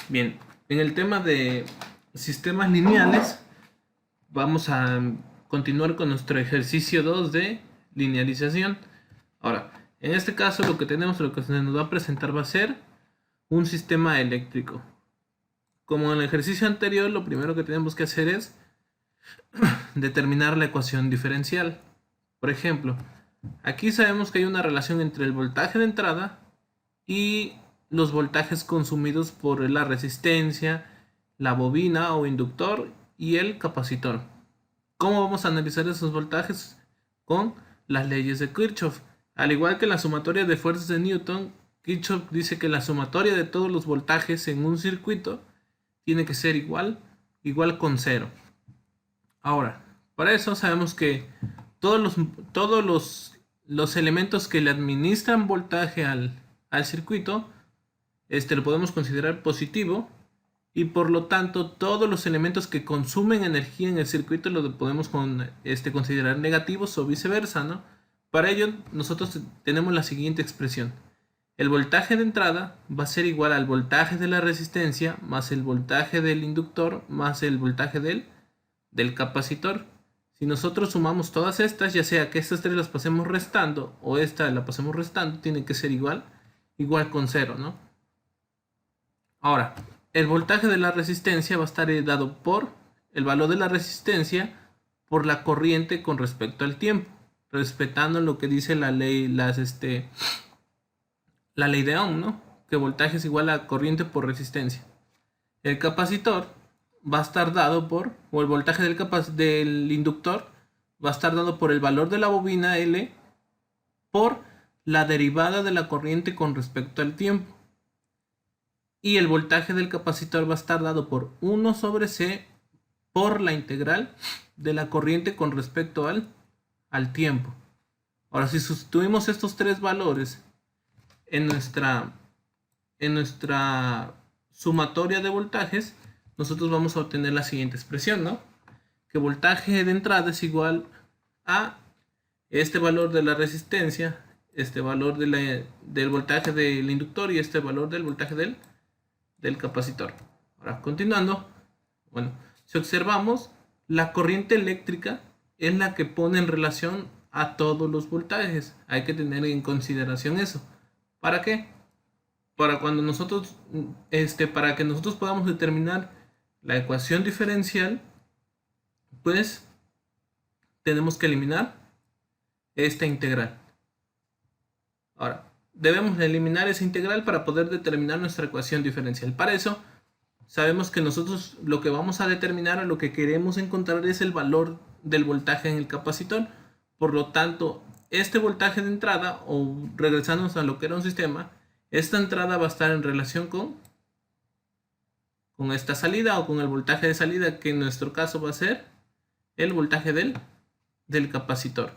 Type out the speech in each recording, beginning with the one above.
Bien, en el tema de sistemas lineales, vamos a continuar con nuestro ejercicio 2 de linealización. Ahora, en este caso lo que se nos va a presentar va a ser un sistema eléctrico. Como en el ejercicio anterior, lo primero que tenemos que hacer es determinar la ecuación diferencial. Por ejemplo, aquí sabemos que hay una relación entre el voltaje de entrada y los voltajes consumidos por la resistencia, la bobina o inductor y el capacitor. ¿Cómo vamos a analizar esos voltajes? Con las leyes de Kirchhoff. Al igual que la sumatoria de fuerzas de Newton, Kirchhoff dice que la sumatoria de todos los voltajes en un circuito tiene que ser igual con cero. Ahora, para eso sabemos que todos los elementos que le administran voltaje al circuito, lo podemos considerar positivo, y por lo tanto todos los elementos que consumen energía en el circuito lo podemos considerar negativos o viceversa, ¿no? Para ello nosotros tenemos la siguiente expresión. El voltaje de entrada va a ser igual al voltaje de la resistencia más el voltaje del inductor más el voltaje del capacitor. Si nosotros sumamos todas estas, ya sea que estas tres las pasemos restando o esta la pasemos restando, tiene que ser igual con cero, ¿no? Ahora, el voltaje de la resistencia va a estar dado por el valor de la resistencia por la corriente con respecto al tiempo, respetando lo que dice la ley, la ley de Ohm, ¿no? Que voltaje es igual a corriente por resistencia. El capacitor va a estar dado por, o el voltaje del inductor va a estar dado por el valor de la bobina L por la derivada de la corriente con respecto al tiempo. Y el voltaje del capacitor va a estar dado por 1 sobre C por la integral de la corriente con respecto al tiempo. Ahora, si sustituimos estos tres valores en nuestra sumatoria de voltajes, nosotros vamos a obtener la siguiente expresión, ¿no? Que voltaje de entrada es igual a este valor de la resistencia, este valor del voltaje del inductor y este valor del voltaje del capacitor. Ahora, continuando, bueno, si observamos, la corriente eléctrica es la que pone en relación a todos los voltajes. Hay que tener en consideración eso. ¿Para qué? Para cuando nosotros, para que nosotros podamos determinar la ecuación diferencial, pues tenemos que eliminar esta integral. Ahora, debemos eliminar esa integral para poder determinar nuestra ecuación diferencial. Para eso, sabemos que nosotros lo que vamos a determinar o lo que queremos encontrar es el valor del voltaje en el capacitor. Por lo tanto, este voltaje de entrada, o regresándonos a lo que era un sistema, esta entrada va a estar en relación con esta salida o con el voltaje de salida, que en nuestro caso va a ser el voltaje del capacitor.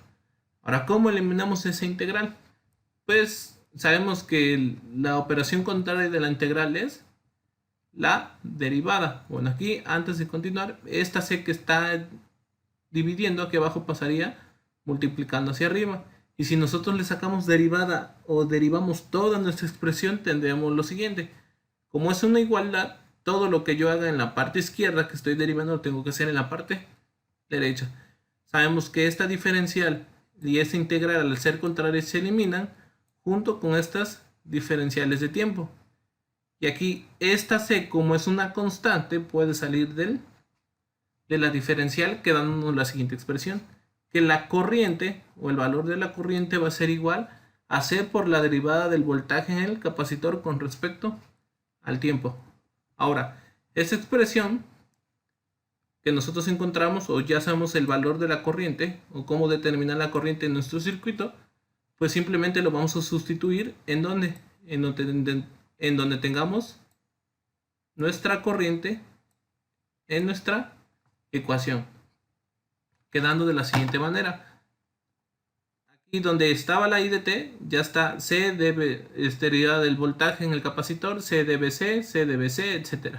Ahora, ¿cómo eliminamos esa integral? Pues sabemos que la operación contraria de la integral es la derivada. Bueno, aquí antes de continuar, esta c que está dividiendo aquí abajo pasaría multiplicando hacia arriba. Y si nosotros le sacamos derivada o derivamos toda nuestra expresión, tendremos lo siguiente. Como es una igualdad, todo lo que yo haga en la parte izquierda que estoy derivando lo tengo que hacer en la parte derecha. Sabemos que esta diferencial y esta integral al ser contrarias se eliminan junto con estas diferenciales de tiempo. Y aquí esta c, como es una constante, puede salir de la diferencial, quedándonos la siguiente expresión. Que la corriente o el valor de la corriente va a ser igual a C por la derivada del voltaje en el capacitor con respecto al tiempo. Ahora, esta expresión que nosotros encontramos, o ya sabemos el valor de la corriente o cómo determinar la corriente en nuestro circuito, pues simplemente lo vamos a sustituir en donde tengamos nuestra corriente en nuestra ecuación, quedando de la siguiente manera. Aquí donde estaba la I de T, ya está C derivada del voltaje en el capacitor, C dB C, C dB C, etc.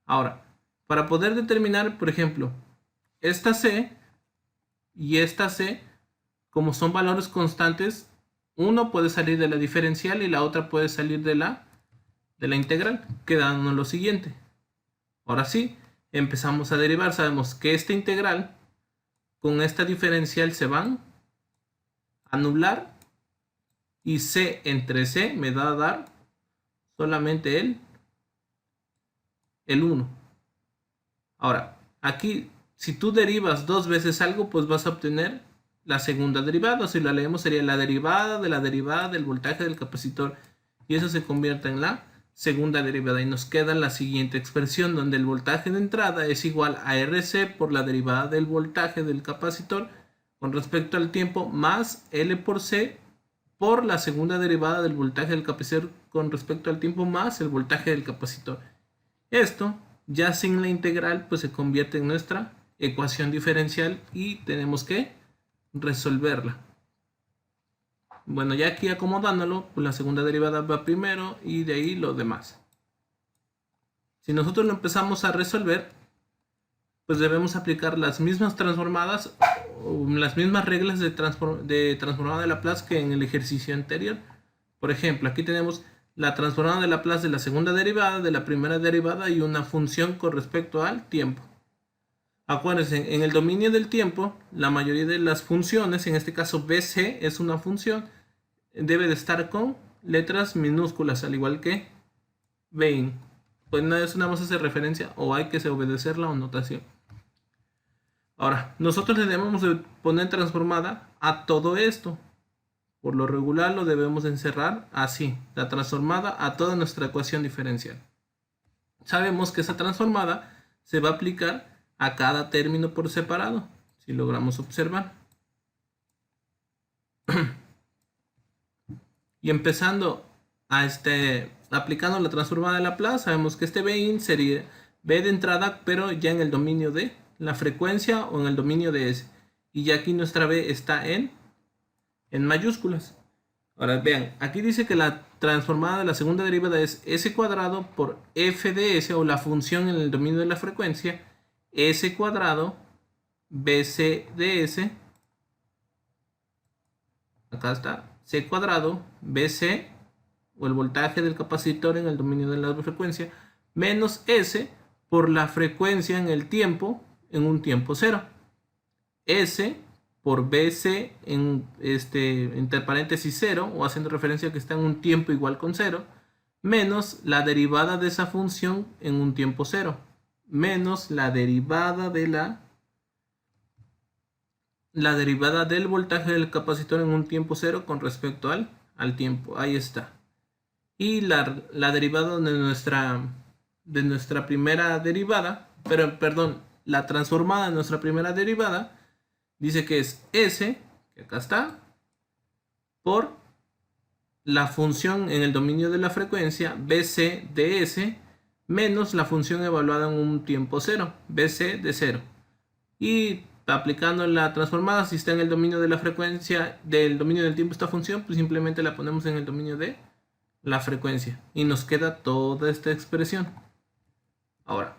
Ahora, para poder determinar, por ejemplo, esta C y esta C, como son valores constantes, uno puede salir de la diferencial y la otra puede salir de la de la integral, quedándonos lo siguiente. Ahora sí, empezamos a derivar. Sabemos que esta integral con esta diferencial se van a anular y c entre c me va a dar solamente el 1. Ahora, aquí, si tú derivas dos veces algo, pues vas a obtener la segunda derivada. Si la leemos sería la derivada del voltaje del capacitor. Y eso se convierte en la segunda derivada. Y nos queda la siguiente expresión, donde el voltaje de entrada es igual a RC por la derivada del voltaje del capacitor con respecto al tiempo, más L por C por la segunda derivada del voltaje del capacitor con respecto al tiempo, más el voltaje del capacitor. Esto, ya sin la integral, pues se convierte en nuestra ecuación diferencial y tenemos que resolverla. Bueno, ya aquí acomodándolo, pues la segunda derivada va primero y de ahí lo demás. Si nosotros lo empezamos a resolver, pues debemos aplicar las mismas transformadas o las mismas reglas de transformada de Laplace que en el ejercicio anterior. Por ejemplo, aquí tenemos la transformada de Laplace de la segunda derivada, de la primera derivada y una función con respecto al tiempo. Acuérdense, en el dominio del tiempo, la mayoría de las funciones, en este caso BC es una función, debe de estar con letras minúsculas, al igual que Bain. Pues eso nada más hace referencia o hay que obedecer la notación. Ahora, nosotros le debemos de poner transformada a todo esto. Por lo regular lo debemos encerrar así, la transformada a toda nuestra ecuación diferencial. Sabemos que esa transformada se va a aplicar a cada término por separado, si logramos observar. Y empezando aplicando la transformada de Laplace, sabemos que este Bin sería B de entrada, pero ya en el dominio de la frecuencia o en el dominio de S. Y ya aquí nuestra B está en mayúsculas. Ahora vean, aquí dice que la transformada de la segunda derivada es S cuadrado por F de S, o la función en el dominio de la frecuencia, S cuadrado BC de S. Acá está, C cuadrado BC, o el voltaje del capacitor en el dominio de la frecuencia, menos S por la frecuencia en el tiempo, en un tiempo cero. S por BC entre paréntesis 0, o haciendo referencia a que está en un tiempo igual con 0, menos la derivada de esa función en un tiempo 0, menos la derivada de la derivada del voltaje del capacitor en un tiempo 0 con respecto al tiempo. Ahí está. Y la derivada de nuestra primera derivada, perdón, la transformada de nuestra primera derivada, dice que es S, que acá está, por la función en el dominio de la frecuencia, BC de S, menos la función evaluada en un tiempo 0, BC de 0. Y aplicando la transformada, si está en el dominio de la frecuencia, del dominio del tiempo esta función, pues simplemente la ponemos en el dominio de la frecuencia. Y nos queda toda esta expresión. Ahora,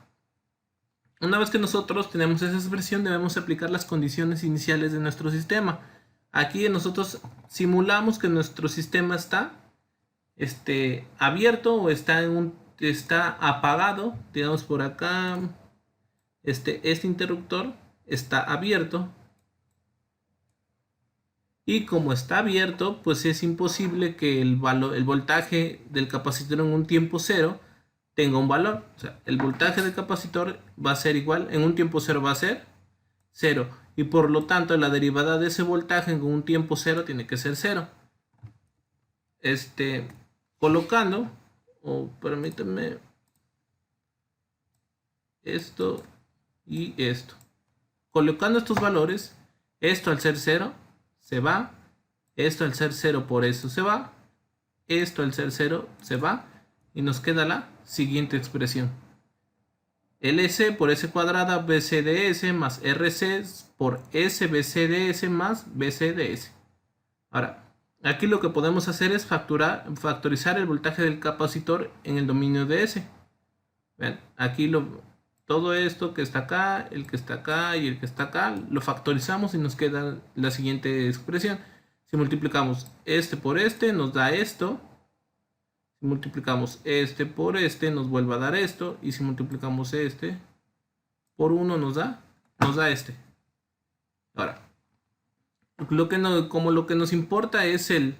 una vez que nosotros tenemos esa expresión, debemos aplicar las condiciones iniciales de nuestro sistema. Aquí nosotros simulamos que nuestro sistema está abierto o está apagado. Digamos por acá, este interruptor está abierto. Y como está abierto, pues es imposible que el voltaje del capacitor en un tiempo cero tenga un valor. O sea, el voltaje del capacitor va a ser igual, en un tiempo cero va a ser 0. Y por lo tanto la derivada de ese voltaje en un tiempo cero tiene que ser 0. Colocando, o permítanme, esto y esto. Colocando estos valores, esto al ser 0 se va, esto al ser 0 por eso se va, esto al ser 0 se va, y nos queda la siguiente expresión. LC por S cuadrada BC de S más RC por S BC de S más BC de S. Ahora, aquí lo que podemos hacer es factorizar el voltaje del capacitor en el dominio de S. Vean, aquí todo esto que está acá, el que está acá y el que está acá, lo factorizamos y nos queda la siguiente expresión. Si multiplicamos este por este, nos da esto. Si multiplicamos este por este, nos vuelve a dar esto. Y si multiplicamos este por 1, nos da este. Ahora, como lo que nos importa es el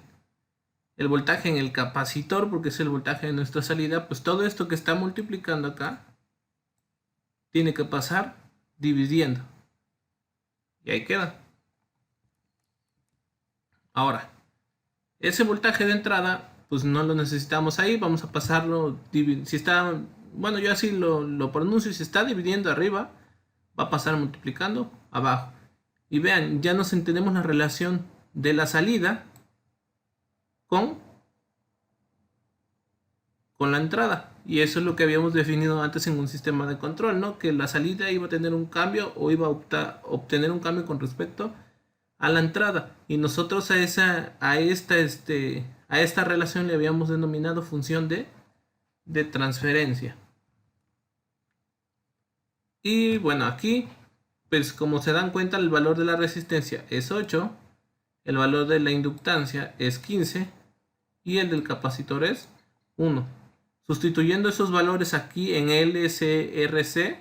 voltaje en el capacitor, porque es el voltaje de nuestra salida, pues todo esto que está multiplicando acá tiene que pasar dividiendo. Y ahí queda. Ahora, ese voltaje de entrada, pues no lo necesitamos ahí. Vamos a pasarlo, si está, bueno, yo así lo pronuncio, si está dividiendo arriba, va a pasar multiplicando abajo. Y vean, ya nos entendemos la relación de la salida con la entrada. Y eso es lo que habíamos definido antes en un sistema de control, ¿no? Que la salida iba a tener un cambio o iba a obtener un cambio con respecto a la entrada. Y nosotros a esta relación le habíamos denominado función de transferencia. Y bueno, aquí, pues como se dan cuenta, el valor de la resistencia es 8, el valor de la inductancia es 15 y el del capacitor es 1. Sustituyendo esos valores aquí en LCRC,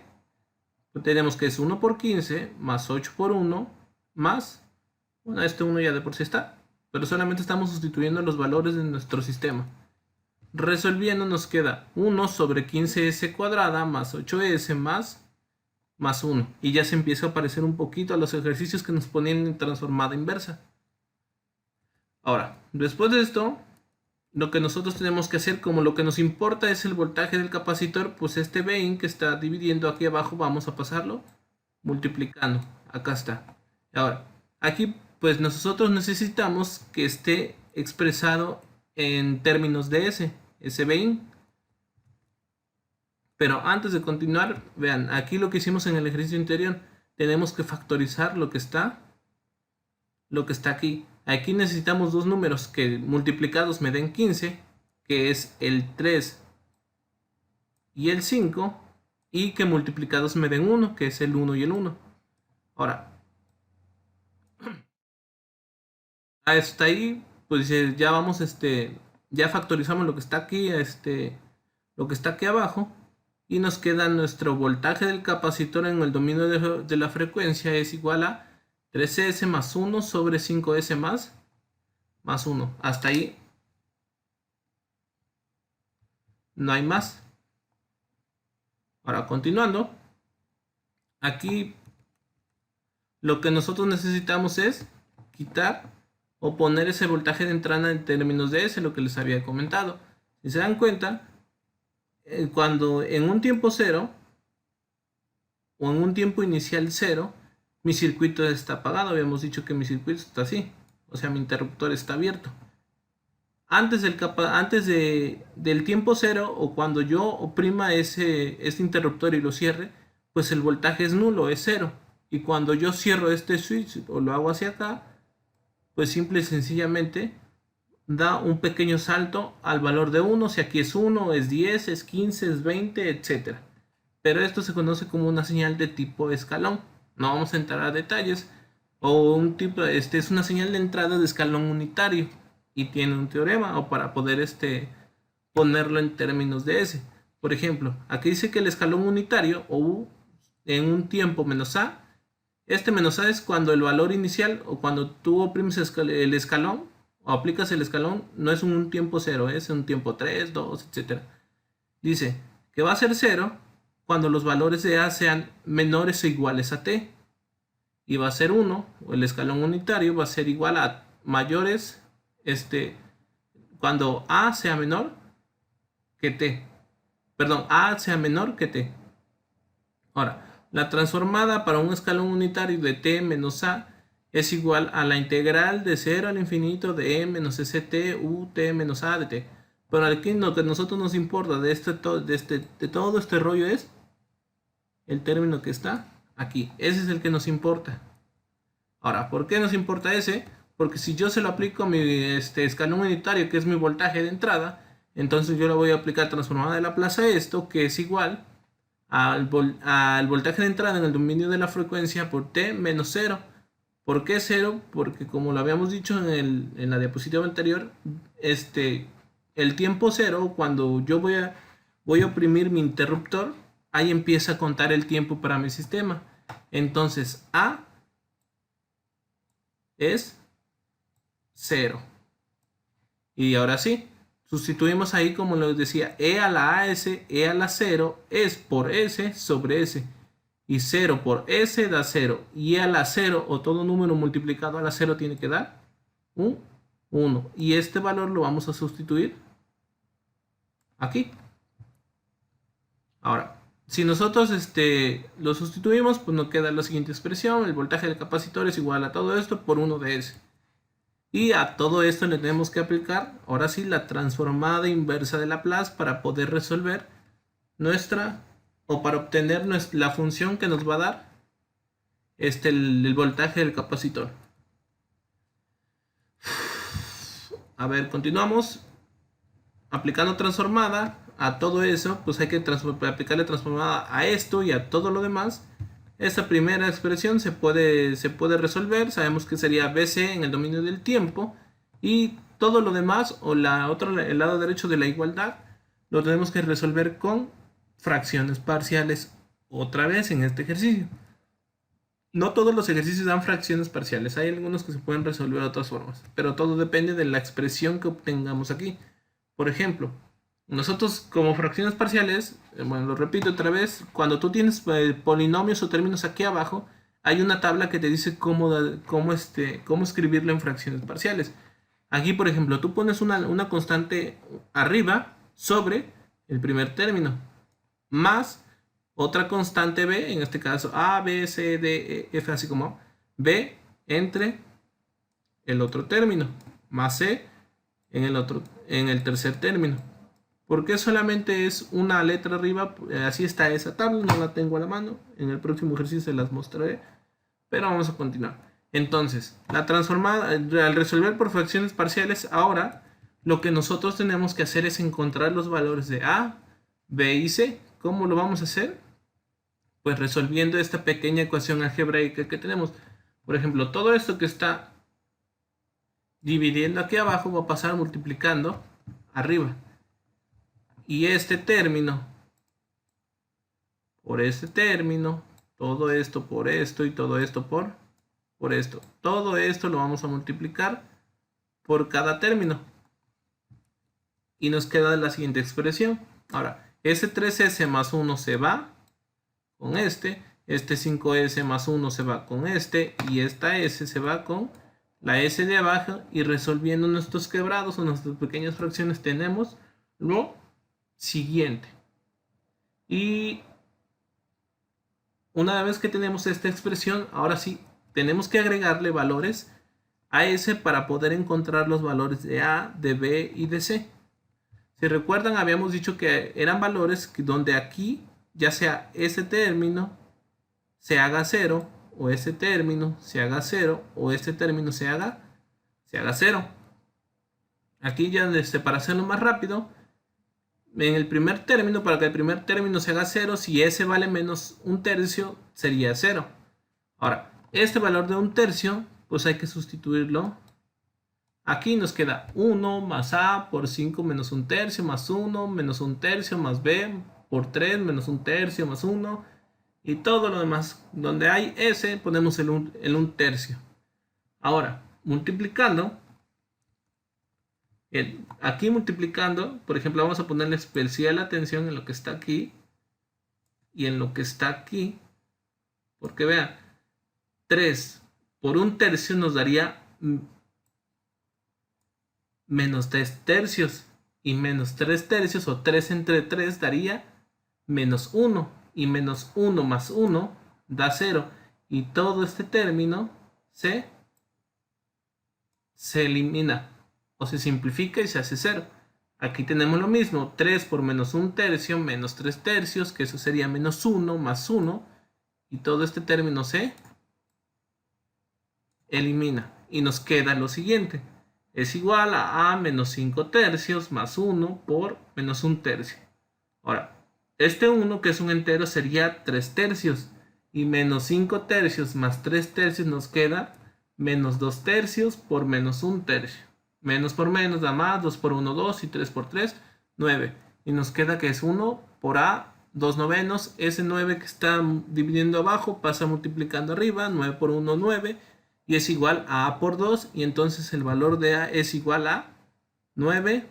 tenemos que es 1 por 15 más 8 por 1 más, bueno, este 1 ya de por sí está, pero solamente estamos sustituyendo los valores de nuestro sistema. Resolviendo nos queda 1 sobre 15s cuadrada más 8s más 1. Y ya se empieza a parecer un poquito a los ejercicios que nos ponían en transformada inversa. Ahora, después de esto, lo que nosotros tenemos que hacer, como lo que nos importa es el voltaje del capacitor, pues este Vein que está dividiendo aquí abajo, vamos a pasarlo multiplicando. Acá está. Ahora, aquí pues nosotros necesitamos que esté expresado en términos de ese Vein. Pero antes de continuar, vean, aquí lo que hicimos en el ejercicio anterior, tenemos que factorizar lo que está aquí. Aquí necesitamos dos números que multiplicados me den 15, que es el 3 y el 5, y que multiplicados me den 1, que es el 1 y el 1. Ahora, hasta ahí, pues ya vamos, ya factorizamos lo que está aquí, lo que está aquí abajo, y nos queda nuestro voltaje del capacitor en el dominio de la frecuencia es igual a 3S más 1 sobre 5S más 1. Hasta ahí no hay más. Ahora, continuando, aquí lo que nosotros necesitamos es quitar o poner ese voltaje de entrada en términos de S, lo que les había comentado. Si se dan cuenta, cuando en un tiempo 0 o en un tiempo inicial 0, mi circuito está apagado. Habíamos dicho que mi circuito está así, o sea, mi interruptor está abierto. Antes del tiempo 0 o cuando yo oprima este interruptor y lo cierre, pues el voltaje es nulo, es 0. Y cuando yo cierro este switch o lo hago hacia acá, pues simple y sencillamente da un pequeño salto al valor de 1. Si aquí es 1, es 10, es 15, es 20, etc. Pero esto se conoce como una señal de tipo escalón. No vamos a entrar a detalles. O es una señal de entrada de escalón unitario. Y tiene un teorema o para poder ponerlo en términos de S. Por ejemplo, aquí dice que el escalón unitario o U en un tiempo menos A. Este menos A es cuando el valor inicial o cuando tú oprimes el escalón o aplicas el escalón, no es un tiempo 0, es un tiempo 3, 2, etc. Dice que va a ser 0 cuando los valores de A sean menores o iguales a T. Y va a ser 1, o el escalón unitario va a ser igual a mayores, cuando A sea menor que T. Perdón, A sea menor que T. Ahora, la transformada para un escalón unitario de T menos A es igual a la integral de 0 al infinito de E menos ST UT menos A de T. Pero aquí lo que a nosotros nos importa de todo este rollo es el término que está aquí. Ese es el que nos importa. Ahora, ¿por qué nos importa ese? Porque si yo se lo aplico a mi escalón unitario, que es mi voltaje de entrada, entonces yo le voy a aplicar transformada de Laplace a esto, que es igual al voltaje de entrada en el dominio de la frecuencia por T menos 0. ¿Por qué 0? Porque como lo habíamos dicho en la diapositiva anterior, el tiempo cero, cuando yo voy a oprimir mi interruptor, ahí empieza a contar el tiempo para mi sistema. Entonces A es 0. Y ahora sí, sustituimos ahí como les decía, E a la AS, E a la 0 es por S sobre S. Y 0 por S da 0. Y E a la 0 o todo número multiplicado a la 0 tiene que dar un 1. Y este valor lo vamos a sustituir aquí. Ahora, si nosotros lo sustituimos, pues nos queda la siguiente expresión. El voltaje del capacitor es igual a todo esto por 1 de S. Y a todo esto le tenemos que aplicar, ahora sí, la transformada inversa de Laplace para poder resolver para obtener la función que nos va a dar el voltaje del capacitor. A ver, continuamos. Aplicando transformada a todo eso, pues hay que aplicarle transformada a esto y a todo lo demás. Esta primera expresión se puede resolver. Sabemos que sería BC en el dominio del tiempo. Y todo lo demás, o el lado derecho de la igualdad, lo tenemos que resolver con fracciones parciales otra vez en este ejercicio. No todos los ejercicios dan fracciones parciales. Hay algunos que se pueden resolver de otras formas. Pero todo depende de la expresión que obtengamos aquí. Por ejemplo, nosotros como fracciones parciales, bueno, lo repito otra vez, cuando tú tienes polinomios o términos aquí abajo, hay una tabla que te dice cómo escribirlo en fracciones parciales. Aquí, por ejemplo, tú pones una constante arriba sobre el primer término, más otra constante b, en este caso a, b, c, d, e, f, así como b entre el otro término, más c en el tercer término. ¿Por qué solamente es una letra arriba? Así está esa tabla, no la tengo a la mano. En el próximo ejercicio se las mostraré. Pero vamos a continuar. Entonces, la transformada, al resolver por fracciones parciales, ahora lo que nosotros tenemos que hacer es encontrar los valores de A, B y C. ¿Cómo lo vamos a hacer? Pues resolviendo esta pequeña ecuación algebraica que tenemos. Por ejemplo, todo esto que está dividiendo aquí abajo va a pasar multiplicando arriba. Y este término por este término, todo esto por esto y todo esto por esto. Todo esto lo vamos a multiplicar por cada término. Y nos queda la siguiente expresión. Ahora, ese 3s más 1 se va con este 5s más 1 se va con y esta s se va con la s de abajo, y resolviendo nuestros quebrados o nuestras pequeñas fracciones tenemos lo siguiente. Y una vez que tenemos esta expresión, ahora sí tenemos que agregarle valores a S para poder encontrar los valores de A, de B y de C. Si recuerdan, habíamos dicho que eran valores donde aquí ya sea ese término se haga 0, o ese término se haga 0, o este término se haga 0. Aquí ya para hacerlo más rápido, en el primer término, para que el primer término se haga 0, si S vale menos un tercio, sería 0. Ahora, este valor de un tercio, pues hay que sustituirlo. Aquí nos queda 1 más A por 5 menos un tercio, más 1 menos un tercio, más B por 3 menos un tercio, más 1. Y todo lo demás. Donde hay S, ponemos el 1 tercio. Ahora, multiplicando. Aquí multiplicando, por ejemplo, vamos a ponerle especial atención en lo que está aquí y en lo que está aquí, porque vean, 3 por 1 tercio nos daría menos 3 tercios, y menos 3 tercios o 3 entre 3 daría menos 1, y menos 1 más 1 da 0, y todo este término se elimina o se simplifica y se hace 0. Aquí tenemos lo mismo, 3 por menos 1 tercio, menos 3 tercios, que eso sería menos 1 más 1, y todo este término se elimina. Y nos queda lo siguiente, es igual a menos 5 tercios más 1 por menos 1 tercio. Ahora, este 1 que es un entero sería 3 tercios, y menos 5 tercios más 3 tercios nos queda menos 2 tercios por menos 1 tercio. Menos por menos da más, 2 por 1, 2 y 3 por 3, 9. Y nos queda que es 1 por A, 2 novenos. Ese 9 que está dividiendo abajo pasa multiplicando arriba, 9 por 1, 9. Y es igual a A por 2. Y entonces el valor de A es igual a 9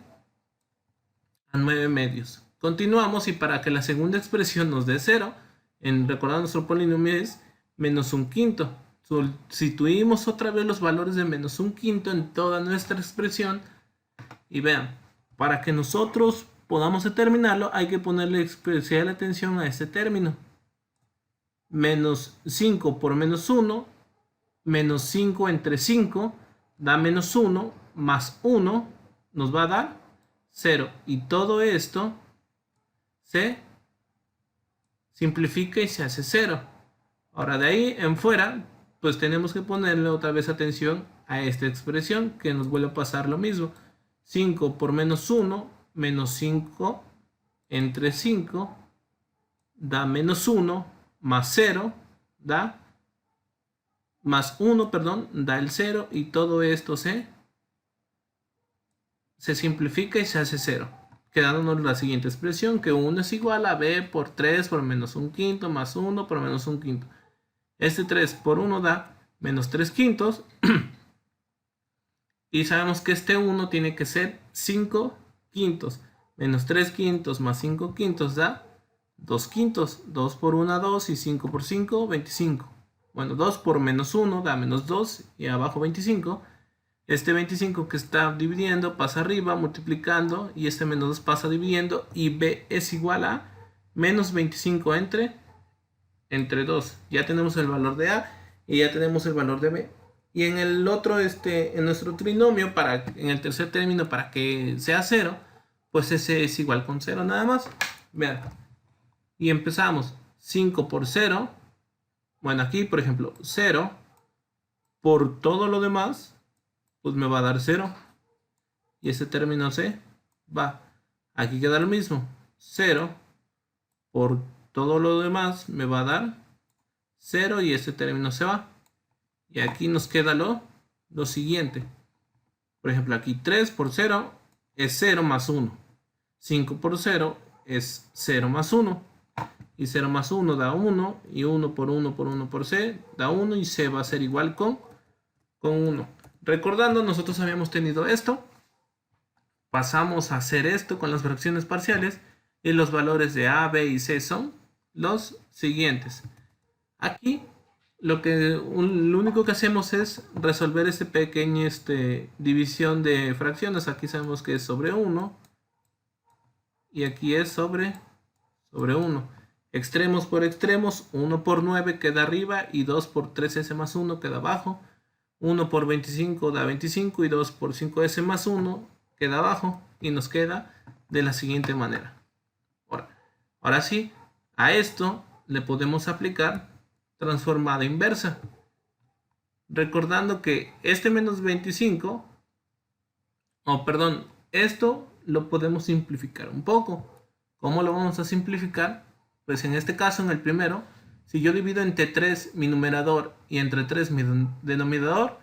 medios. Continuamos y para que la segunda expresión nos dé 0, recordando nuestro polinomio es menos un quinto. Sustituimos otra vez los valores de menos un quinto en toda nuestra expresión. Y vean, para que nosotros podamos determinarlo hay que ponerle especial atención a este término. Menos 5 por menos 1, menos 5 entre 5 da menos 1, más 1 nos va a dar 0. Y todo esto se simplifica y se hace 0. Ahora de ahí en fuera, pues tenemos que ponerle otra vez atención a esta expresión que nos vuelve a pasar lo mismo. 5 por menos 1, menos 5 entre 5 da menos 1, más 0 da más 1, perdón, da el 0 y todo esto se simplifica y se hace 0. Quedándonos la siguiente expresión, que 1 es igual a b por 3 por menos un quinto más 1 por menos un quinto. Este 3 por 1 da menos 3 quintos. Y sabemos que este 1 tiene que ser 5 quintos. Menos 3 quintos más 5 quintos da 2 quintos. 2 por 1, 2 y 5 por 5, 25. Bueno, 2 por menos 1 da menos 2 y abajo 25. Este 25 que está dividiendo pasa arriba multiplicando y este menos 2 pasa dividiendo y b es igual a menos 25 entre 2. Ya tenemos el valor de a y ya tenemos el valor de b. Y en el otro, en nuestro trinomio, en el tercer término, para que sea 0, pues ese es igual con 0 nada más. Vean. Y empezamos. 5 por 0. Bueno, aquí, por ejemplo, 0 por todo lo demás, pues me va a dar 0. Y este término se va. Aquí queda lo mismo. 0 por todo lo demás me va a dar 0 y este término se va. Y aquí nos queda lo siguiente. Por ejemplo, aquí 3 por 0 es 0 más 1. 5 por 0 es 0 más 1. Y 0 más 1 da 1. Y 1 por 1 por 1 por c da 1. Y c va a ser igual con 1. Recordando, nosotros habíamos tenido esto. Pasamos a hacer esto con las fracciones parciales. Y los valores de a, b y c son los siguientes. Aquí lo único que hacemos es resolver este pequeño división de fracciones. Aquí sabemos que es sobre 1 y aquí es sobre 1. Extremos por extremos, 1 por 9 queda arriba y 2 por 3s más 1 queda abajo. 1 por 25 da 25 y 2 por 5s más 1 queda abajo y nos queda de la siguiente manera. Ahora sí, a esto le podemos aplicar transformada inversa. Recordando que este menos 25, esto lo podemos simplificar un poco. ¿Cómo lo vamos a simplificar? Pues en este caso, en el primero, si yo divido entre 3 mi numerador y entre 3 mi denominador,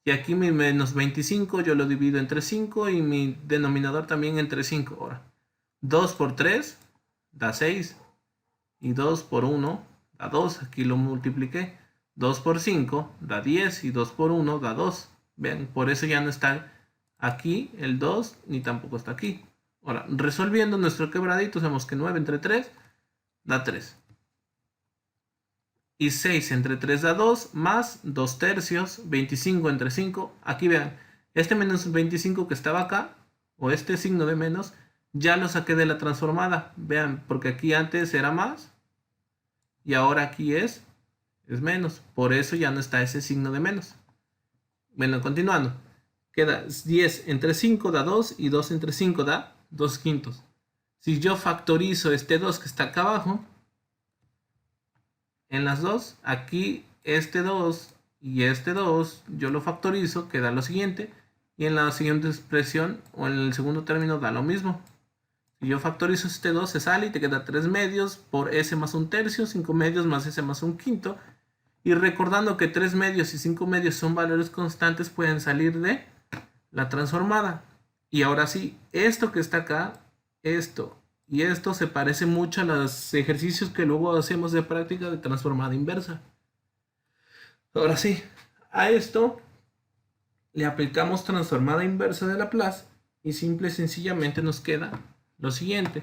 y aquí mi menos 25 yo lo divido entre 5 y mi denominador también entre 5. Ahora, 2 por 3 da 6 y 2 por 1 da 2, aquí lo multipliqué. 2 por 5 da 10 y 2 por 1 da 2. Vean, por eso ya no está aquí el 2 ni tampoco está aquí. Ahora, resolviendo nuestro quebradito, sabemos que 9 entre 3 da 3. Y 6 entre 3 da 2, más 2 tercios, 25 entre 5. Aquí vean, este menos 25 que estaba acá, o este signo de menos, ya lo saqué de la transformada. Vean, porque aquí antes era más. Y ahora aquí es menos. Por eso ya no está ese signo de menos. Bueno, continuando. Queda 10 entre 5 da 2 y 2 entre 5 da 2 quintos. Si yo factorizo este 2 que está acá abajo, en las dos, aquí este 2 y este 2, yo lo factorizo, queda lo siguiente. Y en la siguiente expresión o en el segundo término da lo mismo. Si yo factorizo este 2 se sale y te queda 3 medios por s más 1 tercio, 5 medios más s más 1 quinto. Y recordando que 3 medios y 5 medios son valores constantes, pueden salir de la transformada. Y ahora sí, esto que está acá, esto y esto se parece mucho a los ejercicios que luego hacemos de práctica de transformada inversa. Ahora sí, a esto le aplicamos transformada inversa de Laplace y simple y sencillamente nos queda lo siguiente.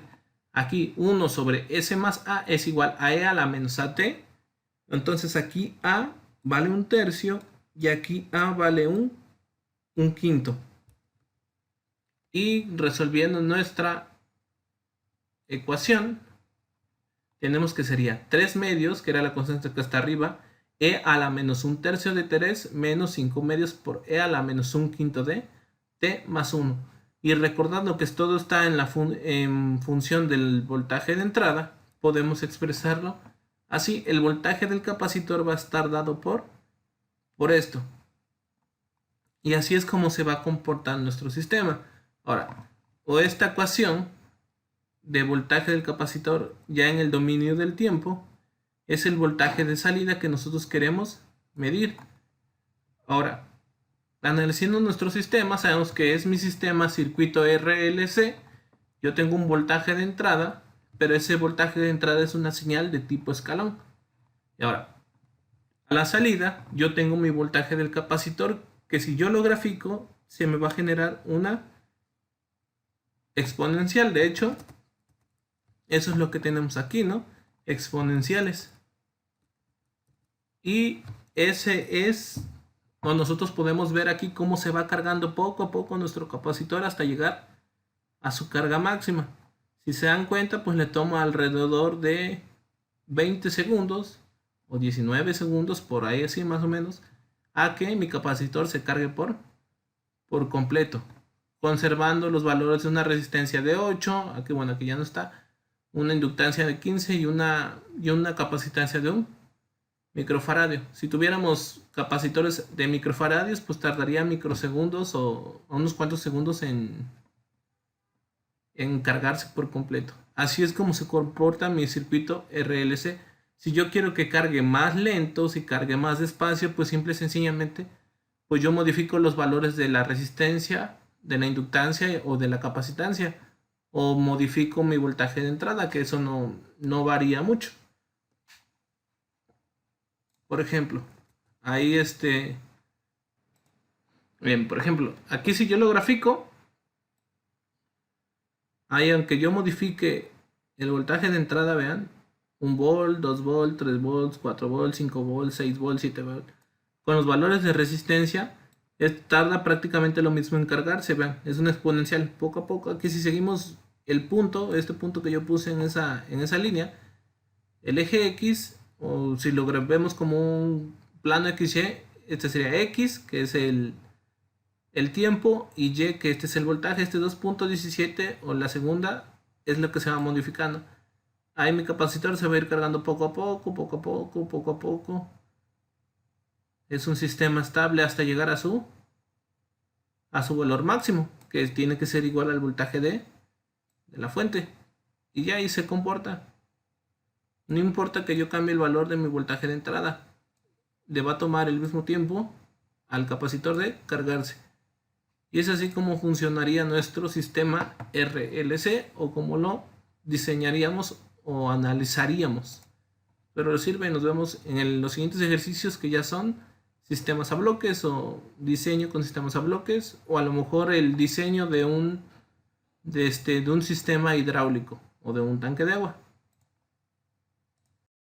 Aquí 1 sobre S más A es igual a E a la menos AT. Entonces aquí A vale 1/3 y aquí A vale un quinto. Y resolviendo nuestra ecuación, tenemos que sería 3 medios, que era la constante que está arriba, E a la menos 1/3 de 3 menos 5 medios por E a la menos 1/5 de T más 1. Y recordando que todo está en función del voltaje de entrada, podemos expresarlo así. El voltaje del capacitor va a estar dado por esto. Y así es como se va a comportar nuestro sistema. Ahora, o esta ecuación de voltaje del capacitor ya en el dominio del tiempo es el voltaje de salida que nosotros queremos medir. Ahora, analizando nuestro sistema, sabemos que es mi sistema circuito RLC. Yo tengo un voltaje de entrada, pero ese voltaje de entrada es una señal de tipo escalón. Y ahora, a la salida, yo tengo mi voltaje del capacitor, que si yo lo grafico, se me va a generar una exponencial. De hecho, eso es lo que tenemos aquí, ¿no? Exponenciales. Y ese es, o nosotros podemos ver aquí cómo se va cargando poco a poco nuestro capacitor hasta llegar a su carga máxima. Si se dan cuenta, pues le toma alrededor de 20 segundos o 19 segundos, por ahí así más o menos, a que mi capacitor se cargue por completo, conservando los valores de una resistencia de 8, aquí bueno, aquí ya no está, una inductancia de 15 y una capacitancia de 1 microfaradio. Si tuviéramos capacitores de microfaradios, pues tardaría microsegundos o unos cuantos segundos en cargarse por completo. Así es como se comporta mi circuito RLC. Si yo quiero que cargue más lento, si cargue más despacio, pues simple y sencillamente, pues yo modifico los valores de la resistencia, de la inductancia o de la capacitancia, o modifico mi voltaje de entrada, que eso no varía mucho. Por ejemplo, ahí bien, por ejemplo, aquí si yo lo grafico, ahí aunque yo modifique el voltaje de entrada, vean, 1 volt, 2 volt, 3 volts, 4 volts, 5 volts, 6 volts, 7 volts. Con los valores de resistencia, tarda prácticamente lo mismo en cargarse, vean, es una exponencial, poco a poco. Aquí si seguimos el punto, este punto que yo puse en esa línea, el eje X, o si lo vemos como un plano XY, este sería X, que es el tiempo, y Y, que este es el voltaje. Este 2.17 o la segunda es lo que se va modificando. Ahí mi capacitor se va a ir cargando poco a poco, poco a poco, poco a poco. Es un sistema estable hasta llegar a su valor máximo, que tiene que ser igual al voltaje de la fuente. Y ya ahí se comporta. No importa que yo cambie el valor de mi voltaje de entrada, le va a tomar el mismo tiempo al capacitor de cargarse. Y es así como funcionaría nuestro sistema RLC, o como lo diseñaríamos o analizaríamos. Pero sirve, nos vemos en los siguientes ejercicios, que ya son sistemas a bloques o diseño con sistemas a bloques, o a lo mejor el diseño de un sistema hidráulico o de un tanque de agua.